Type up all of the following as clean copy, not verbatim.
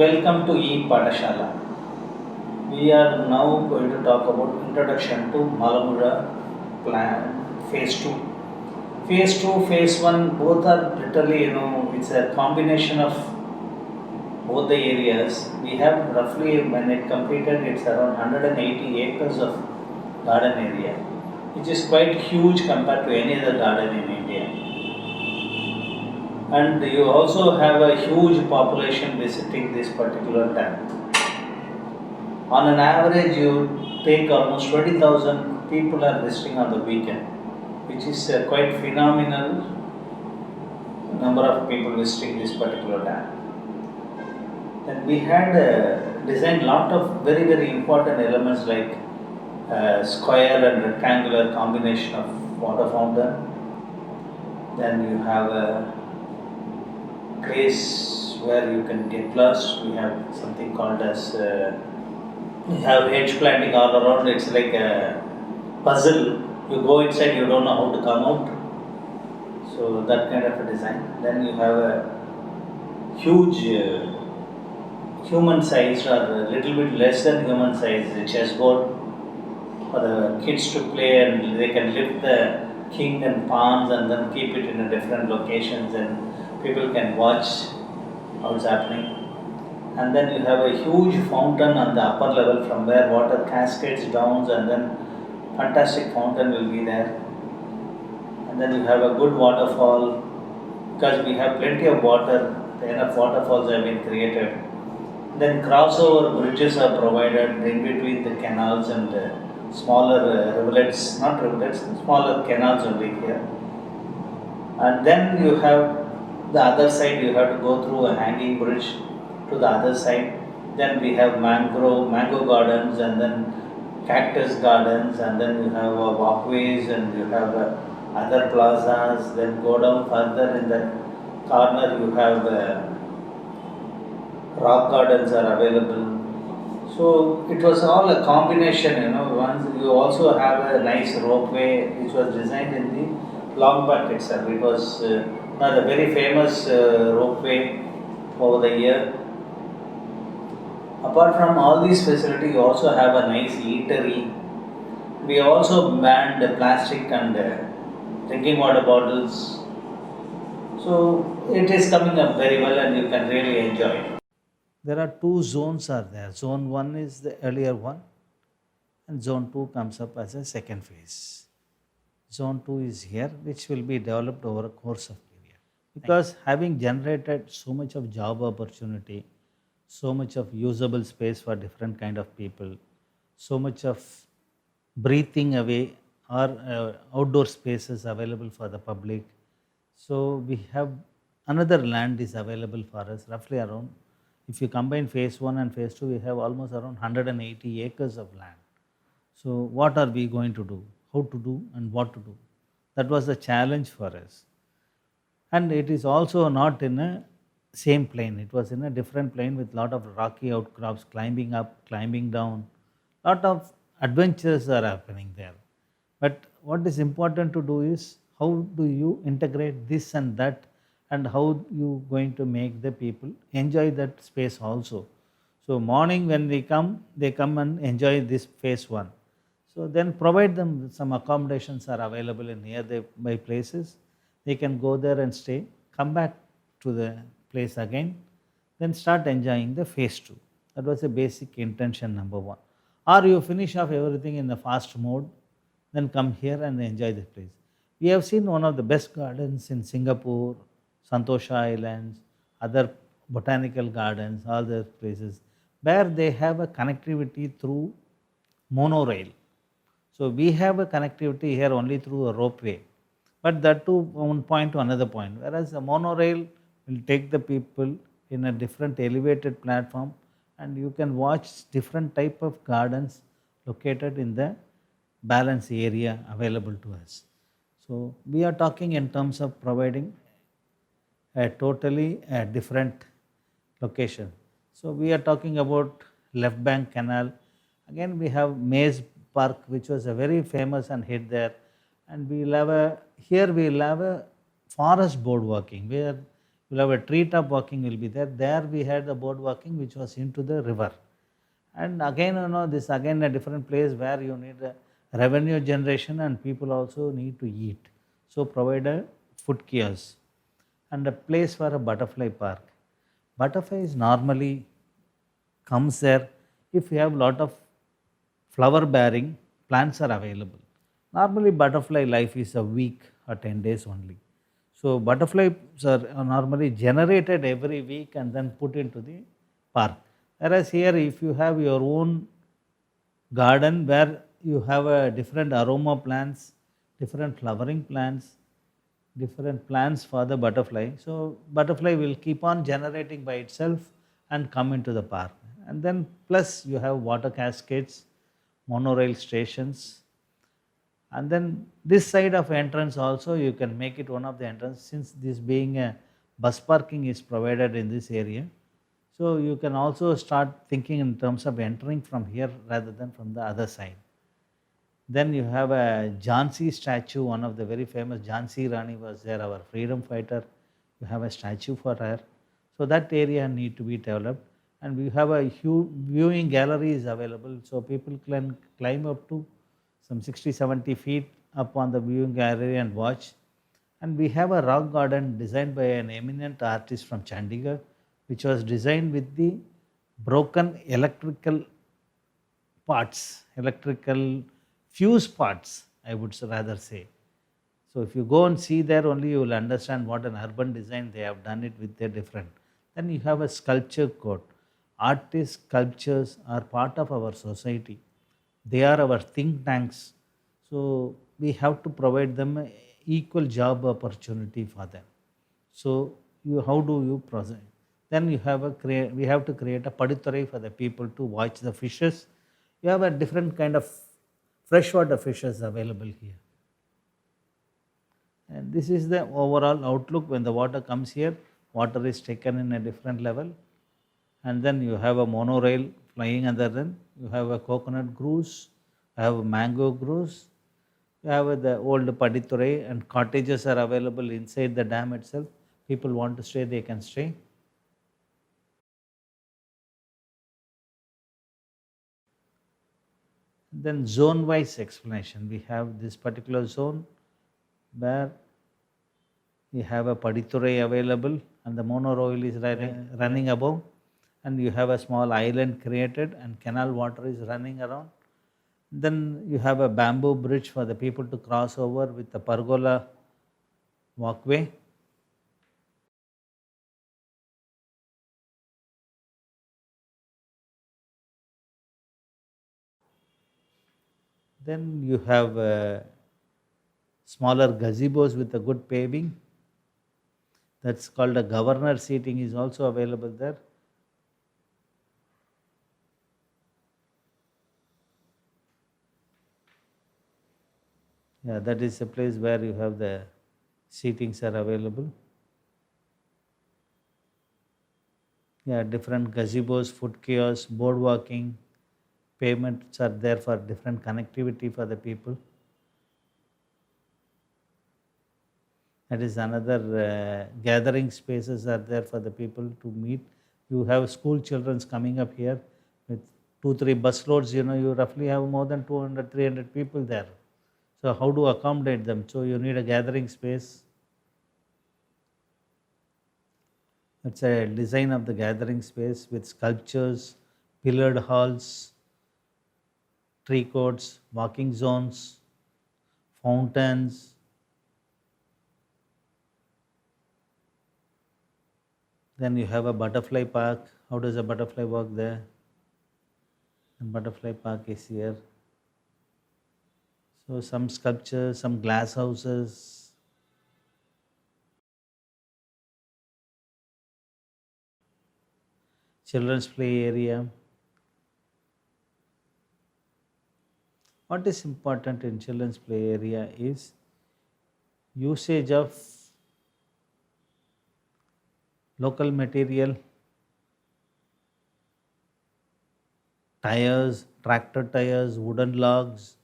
Welcome to E-Patashala. We are now going to talk about introduction to Malampuzha plan phase 2. Phase 2, phase 1, both are literally, it's a combination of both the areas. We have roughly, when it completed, it's around 180 acres of garden area, which is quite huge compared to any other garden in India. And you also have a huge population visiting this particular dam. On an average, you take almost 20,000 people are visiting on the weekend, which is a quite phenomenal number of people visiting this particular dam. Then we had designed lot of very very important elements like square and rectangular combination of water fountain. Then you have a place where you can get lost. We have something called as we have hedge planting all around. It's like a puzzle. You go inside, you don't know how to come out. So that kind of a design. Then you have a huge human size or a little bit less than human size chessboard for the kids to play, and they can lift the king and pawns and then keep it in a different locations, and people can watch how it's happening. And then you have a huge fountain on the upper level from where water cascades down, and then fantastic fountain will be there. And then you have a good waterfall because we have plenty of water, enough waterfalls have been created. Then crossover bridges are provided in between the canals and smaller rivulets, not rivulets, smaller canals only here. And then you have the other side, you have to go through a hanging bridge to the other side. Then we have mango gardens, and then cactus gardens, and then you have walkways, and you have other plazas. Then go down further in the corner, you have rock gardens are available. So it was all a combination. Once you also have a nice ropeway which was designed in the long park itself. It was now the very famous ropeway over the year. Apart from all these facilities, you also have a nice eatery. We also banned the plastic and drinking water bottles. So it is coming up very well, and you can really enjoy it. There are two zones are there. Zone 1 is the earlier one, and zone 2 comes up as a second phase. Zone 2 is here, which will be developed over a course of period. Because having generated so much of job opportunity, so much of usable space for different kind of people, so much of breathing away or outdoor spaces available for the public. So we have another land is available for us roughly around, if you combine phase 1 and phase 2, we have almost around 180 acres of land. So what are we going to do? How to do and what to do? That was the challenge for us. And it is also not in a same plane. It was in a different plane with lot of rocky outcrops, climbing up, climbing down. Lot of adventures are happening there. But what is important to do is how do you integrate this and that, and how you going to make the people enjoy that space also. So morning when they come and enjoy this phase 1. So then provide them some accommodations are available in nearby places. They can go there and stay, come back to the place again, then start enjoying the phase 2. That was the basic intention number 1. Or you finish off everything in the fast mode, then come here and enjoy the place. We have seen one of the best gardens in Singapore, Santosha Islands, other botanical gardens, all those places, where they have a connectivity through monorail. So we have a connectivity here only through a ropeway, but that to one point to another point. Whereas a monorail will take the people in a different elevated platform, and you can watch different type of gardens located in the balance area available to us. So we are talking in terms of providing a totally different location. So we are talking about left bank canal. Again we have Maze Park, which was a very famous and hit there. And we will have a forest boardwalking where We'll have a treetop walking will be there. There we had the board walking which was into the river. And again, this again a different place where you need a revenue generation and people also need to eat. So provide a food kiosk and a place for a butterfly park. Butterflies normally comes there if you have lot of flower bearing plants are available. Normally butterfly life is a week or 10 days only. So butterflies are normally generated every week and then put into the park. Whereas here if you have your own garden where you have a different aroma plants, different flowering plants, different plants for the butterfly. So butterfly will keep on generating by itself and come into the park. And then plus you have water cascades, monorail stations, and then this side of entrance also you can make it one of the entrance since this being a bus parking is provided in this area. So you can also start thinking in terms of entering from here rather than from the other side. Then you have a Jhansi statue, one of the very famous Jhansi Rani was there, our freedom fighter. You have a statue for her. So that area need to be developed. And we have a huge viewing gallery is available. So people can climb up to some 60, 70 feet up on the viewing gallery and watch. And we have a rock garden designed by an eminent artist from Chandigarh, which was designed with the broken electrical parts, electrical fuse parts, I would rather say. So if you go and see there only you will understand what an urban design they have done it with their different. Then you have a sculpture code. Artists, sculptures are part of our society. They are our think tanks. So we have to provide them a equal job opportunity for them. So how do you process? Then you have we have to create a padithurai for the people to watch the fishes. You have a different kind of freshwater fishes available here. And this is the overall outlook when the water comes here. Water is taken in a different level. And then you have a monorail flying under them. You have a coconut cruise. You have a mango cruise. You have the old padithurai and cottages are available inside the dam itself. People want to stay, they can stay. Then zone wise explanation. We have this particular zone where we have a padithurai available and the monorail is running above, and you have a small island created and canal water is running around. Then you have a bamboo bridge for the people to cross over with the pergola walkway. Then you have smaller gazebos with a good paving. That's called a governor seating is also available there. Yeah, that is a place where you have the seatings are available. Yeah, different gazebos, food kiosks, board walking, payments are there for different connectivity for the people. That is another gathering spaces are there for the people to meet. You have school childrens coming up here with 2, 3 bus loads. You roughly have more than 200, 300 people there. So how to accommodate them? So you need a gathering space. It's a design of the gathering space with sculptures, pillared halls, tree courts, walking zones, fountains. Then you have a butterfly park. How does a butterfly work there? And butterfly park is here. So some sculptures, some glass houses. Children's play area. What is important in children's play area is usage of local material, tires, tractor tires, wooden logs,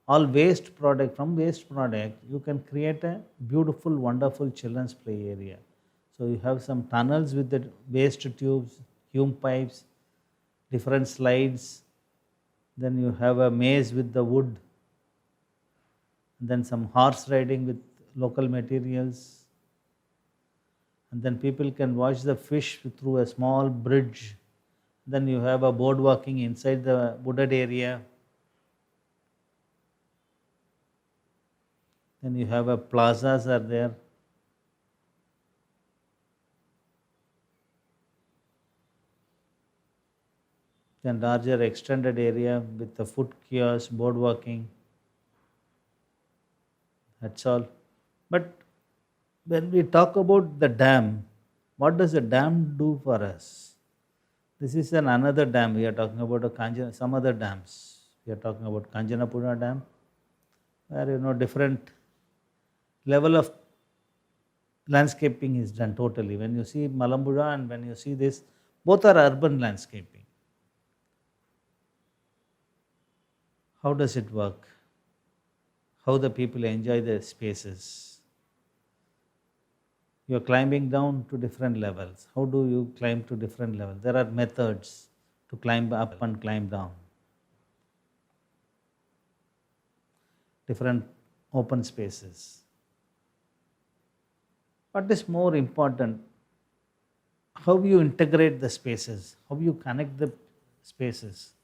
all waste product. From waste product you can create a beautiful, wonderful children's play area. So you have some tunnels with the waste tubes, hume pipes, different slides. Then you have a maze with the wood. Then some horse riding with local materials. And then people can watch the fish through a small bridge. Then you have a board walking inside the wooded area. Then you have a plazas are there. Then larger extended area with the food kiosk, board walking. That's all. But when we talk about the dam, what does the dam do for us? This is another dam. We are talking about some other dams. We are talking about Kanjanapura Dam, where different level of landscaping is done totally. When you see Malampuzha and when you see this, both are urban landscaping. How does it work? How the people enjoy the spaces? You are climbing down to different levels. How do you climb to different levels? There are methods to climb up and climb down. Different open spaces. What is more important? How you integrate the spaces, how you connect the spaces,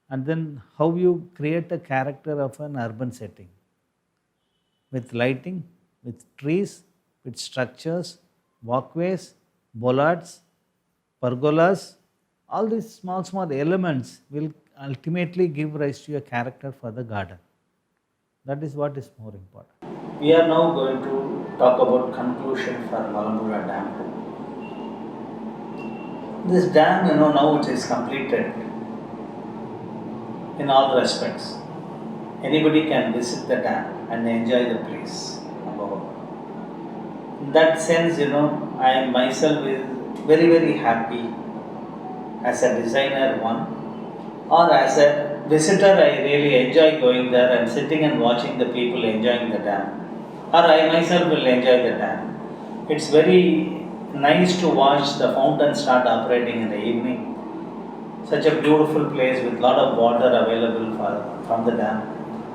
and then how you create a character of an urban setting with lighting, with trees, with structures, walkways, bollards, pergolas. All these small elements will ultimately give rise to a character for the garden. That is what is more important. We are now going to talk about conclusion for Malampuzha Dam. This dam, now it is completed in all respects. Anybody can visit the dam and enjoy the place. Number one. In that sense, I myself is very happy as a designer one, or as a visitor. I really enjoy going there and sitting and watching the people enjoying the dam, or I myself will enjoy the dam. It's very nice to watch the fountain start operating in the evening. Such a beautiful place with lot of water available from the dam.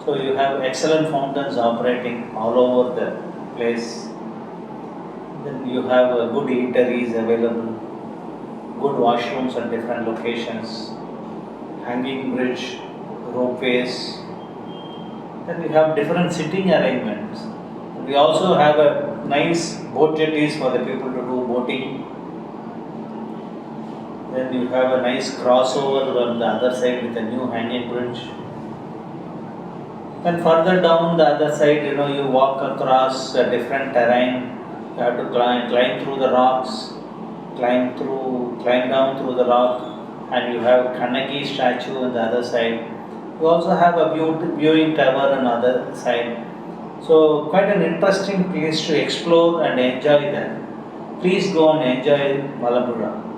So you have excellent fountains operating all over the place. Then you have good eateries available, good washrooms at different locations, hanging bridge, ropeways. Then we have different sitting arrangements. We also have a nice boat jetties for the people to do boating. Then you have a nice crossover on the other side with a new hanging bridge. And further down the other side, you walk across a different terrain. You have to climb through the rocks, climb down through the rock, and you have Kannagi statue on the other side. You also have a viewing tower on the other side. So quite an interesting place to explore and enjoy that. Please go and enjoy Malampuzha.